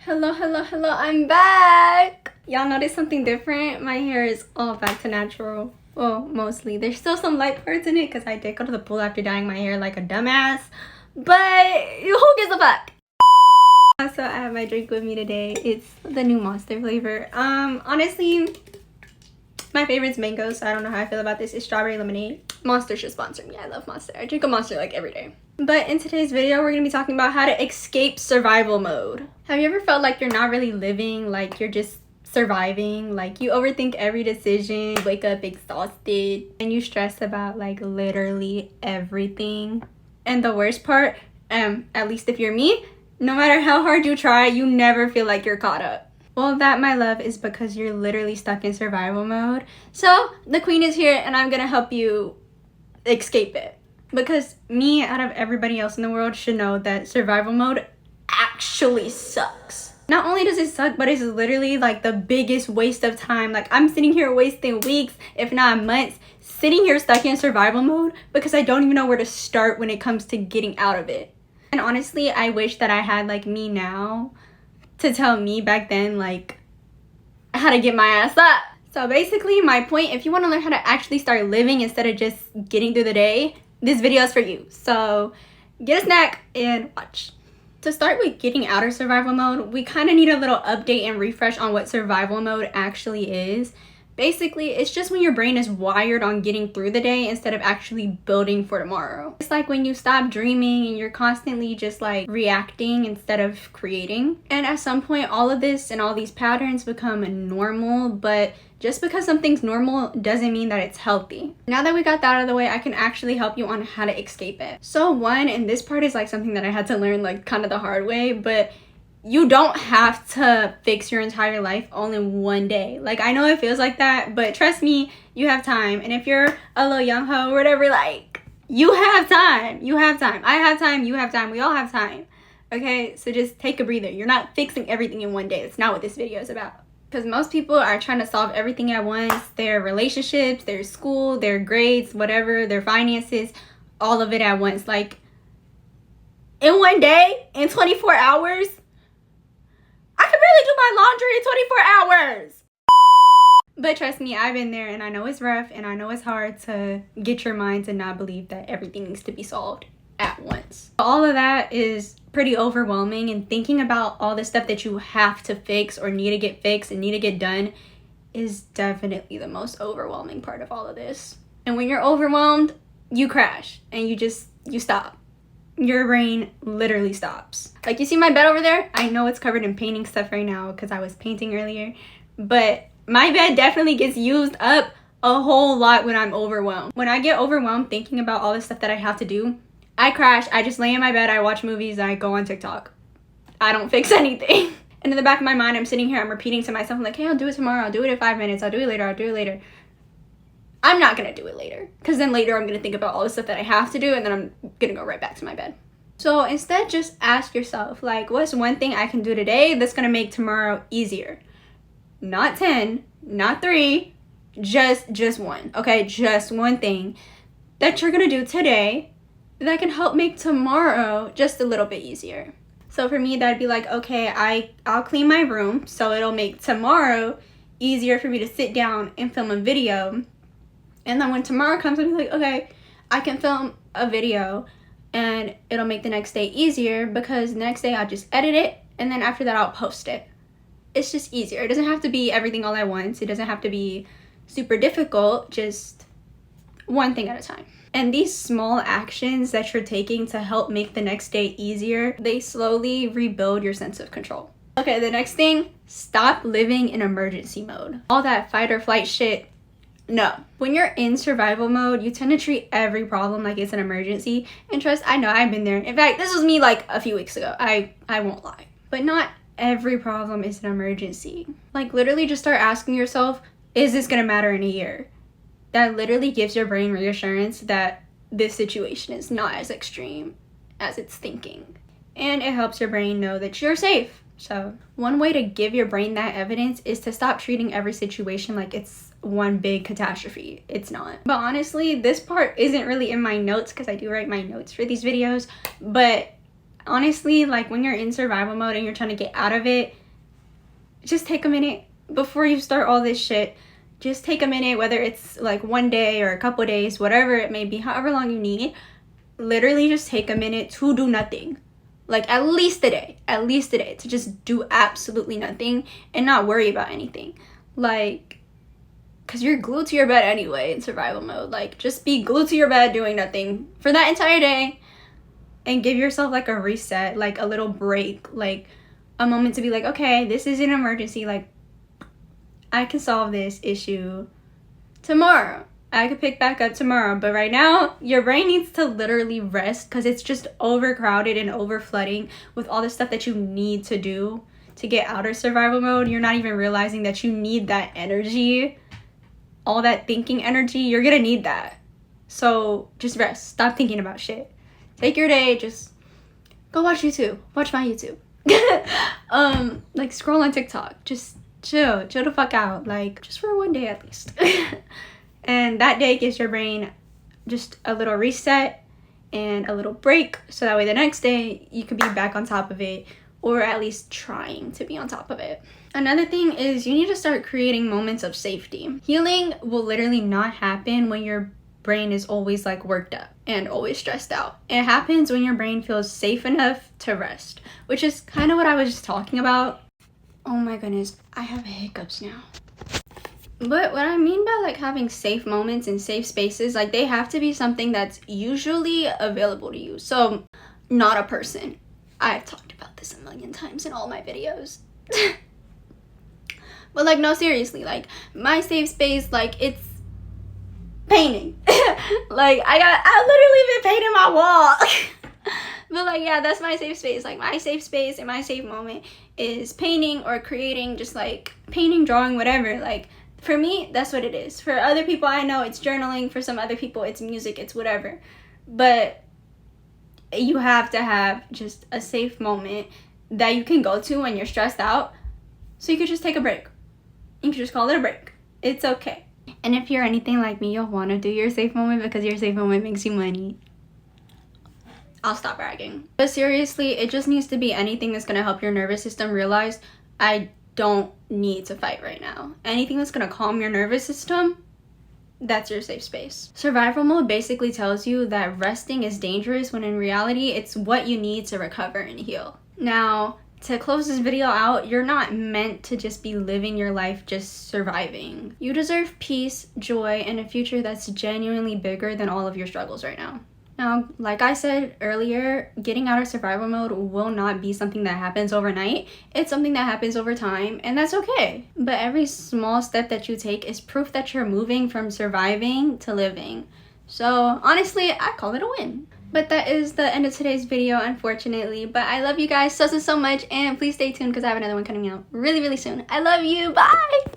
Hello, I'm back! Y'all notice something different? My hair is all back to natural. Well, mostly. There's still some light parts in it because I did go to the pool after dyeing my hair like a dumbass. But who gives a fuck? So I have my drink with me today. It's the new Monster flavor. Honestly, my favorite's mango, so I don't know how I feel about this. It's strawberry lemonade. Monster should sponsor me. I love Monster. I drink a Monster like every day. But in today's video, we're going to be talking about how to escape survival mode. Have you ever felt like you're not really living, like you're just surviving? Like you overthink every decision, wake up exhausted, and you stress about like literally everything. And the worst part, at least if you're me, no matter how hard you try, you never feel like you're caught up. Well, that, my love, is because you're literally stuck in survival mode. So the queen is here and I'm going to help you escape it. Because me, out of everybody else in the world, should know that survival mode actually sucks. Not only does it suck, but it's literally like the biggest waste of time. Like I'm sitting here wasting weeks, if not months, sitting here stuck in survival mode because I don't even know where to start when it comes to getting out of it. And honestly, I wish that I had like me now to tell me back then like how to get my ass up. So basically my point, if you want to learn how to actually start living instead of just getting through the day, this video is for you. So get a snack and watch. To start with getting out of survival mode, we kind of need a little update and refresh on what survival mode actually is. Basically, it's just when your brain is wired on getting through the day instead of actually building for tomorrow. It's like when you stop dreaming and you're constantly just like reacting instead of creating. And at some point, all of this and all these patterns become normal, but just because something's normal doesn't mean that it's healthy. Now that we got that out of the way, I can actually help you on how to escape it. So one, and this part is like something that I had to learn like kind of the hard way, but you don't have to fix your entire life all in one day. Like I know it feels like that, but trust me, you have time. And if you're a little young hoe or whatever, like you have time. You have time. I have time. You have time. We all have time. Okay, so just take a breather. You're not fixing everything in one day. That's not what this video is about. Because most people are trying to solve everything at once. Their relationships, their school, their grades, whatever, their finances, all of it at once. Like in one day, in 24 hours, I could barely do my laundry in 24 hours. But trust me, I've been there and I know it's rough and I know it's hard to get your mind to not believe that everything needs to be solved at once. All of that is pretty overwhelming, and thinking about all the stuff that you have to fix or need to get fixed and need to get done is definitely the most overwhelming part of all of this. And when you're overwhelmed, you crash and you stop. Your brain literally stops. Like you see my bed over there? I know it's covered in painting stuff right now because I was painting earlier, but my bed definitely gets used up a whole lot when I'm overwhelmed. When I get overwhelmed thinking about all the stuff that I have to do, I crash. I just lay in my bed, I watch movies, I go on TikTok. I don't fix anything. And in the back of my mind, I'm sitting here, I'm repeating to myself, I'm like, hey, I'll do it tomorrow, I'll do it in 5 minutes, I'll do it later. I'm not gonna do it later, because then later I'm gonna think about all the stuff that I have to do, and then I'm gonna go right back to my bed. So instead, just ask yourself, like, what's one thing I can do today that's gonna make tomorrow easier? Not 10, not 3, just one, okay? Just one thing that you're gonna do today that can help make tomorrow just a little bit easier. So for me, that'd be like, okay, I'll clean my room, so it'll make tomorrow easier for me to sit down and film a video. And then when tomorrow comes, I'll be like, okay, I can film a video and it'll make the next day easier because the next day I'll just edit it, and then after that I'll post it. It's just easier. It doesn't have to be everything all at once. It doesn't have to be super difficult, just one thing at a time. And these small actions that you're taking to help make the next day easier, they slowly rebuild your sense of control. Okay, the next thing, stop living in emergency mode. All that fight or flight shit, no. When you're in survival mode, you tend to treat every problem like it's an emergency. And trust, I know, I've been there. In fact, this was me like a few weeks ago. I won't lie. But not every problem is an emergency. Like literally just start asking yourself, is this gonna matter in a year? That literally gives your brain reassurance that this situation is not as extreme as it's thinking. And it helps your brain know that you're safe. So one way to give your brain that evidence is to stop treating every situation like it's one big catastrophe. It's not. But honestly, this part isn't really in my notes because I do write my notes for these videos. But honestly, like when you're in survival mode and you're trying to get out of it, just take a minute before you start all this shit. Just take a minute, whether it's like one day or a couple days, whatever it may be, however long you need. Literally just take a minute to do nothing. Like at least a day to just do absolutely nothing and not worry about anything. Like, because you're glued to your bed anyway in survival mode. Like, just be glued to your bed doing nothing for that entire day and give yourself like a reset, like a little break, like a moment to be like, okay, this is an emergency. Like, I can solve this issue tomorrow. I could pick back up tomorrow. But right now, your brain needs to literally rest because it's just overcrowded and overflooding with all the stuff that you need to do to get out of survival mode. You're not even realizing that you need that energy. All that thinking energy, you're gonna need that. So just rest. Stop thinking about shit. Take your day. Just go watch YouTube. Watch my YouTube. Like scroll on TikTok. Just chill the fuck out. Like just for one day at least. And that day gives your brain just a little reset and a little break, so that way the next day you could be back on top of it, or at least trying to be on top of it. Another thing is you need to start creating moments of safety. Healing will literally not happen when your brain is always like worked up and always stressed out. It happens when your brain feels safe enough to rest, which is kind of what I was just talking about. Oh my goodness, I have hiccups now. But what I mean by like having safe moments and safe spaces, like they have to be something that's usually available to you. So not a person. I've talked about this a million times in all my videos. But like, no, seriously, like my safe space, like it's painting. Like I literally been painting my wall. But like, yeah, that's my safe space. Like my safe space and my safe moment is painting or creating, just like painting, drawing, whatever. Like for me, that's what it is. For other people, I know it's journaling. For some other people, it's music, it's whatever. But you have to have just a safe moment that you can go to when you're stressed out. So you could just take a break. You can just call it a break. It's okay. And if you're anything like me, you'll want to do your safe moment because your safe moment makes you money. I'll stop bragging. But seriously, it just needs to be anything that's going to help your nervous system realize I don't need to fight right now. Anything that's going to calm your nervous system, that's your safe space. Survival mode basically tells you that resting is dangerous when in reality, it's what you need to recover and heal. Now, to close this video out, you're not meant to just be living your life just surviving. You deserve peace, joy, and a future that's genuinely bigger than all of your struggles right now. Now, like I said earlier, getting out of survival mode will not be something that happens overnight. It's something that happens over time, and that's okay. But every small step that you take is proof that you're moving from surviving to living. So honestly, I call it a win. But that is the end of today's video, unfortunately. But I love you guys so much, and please stay tuned because I have another one coming out really, really soon. I love you. Bye!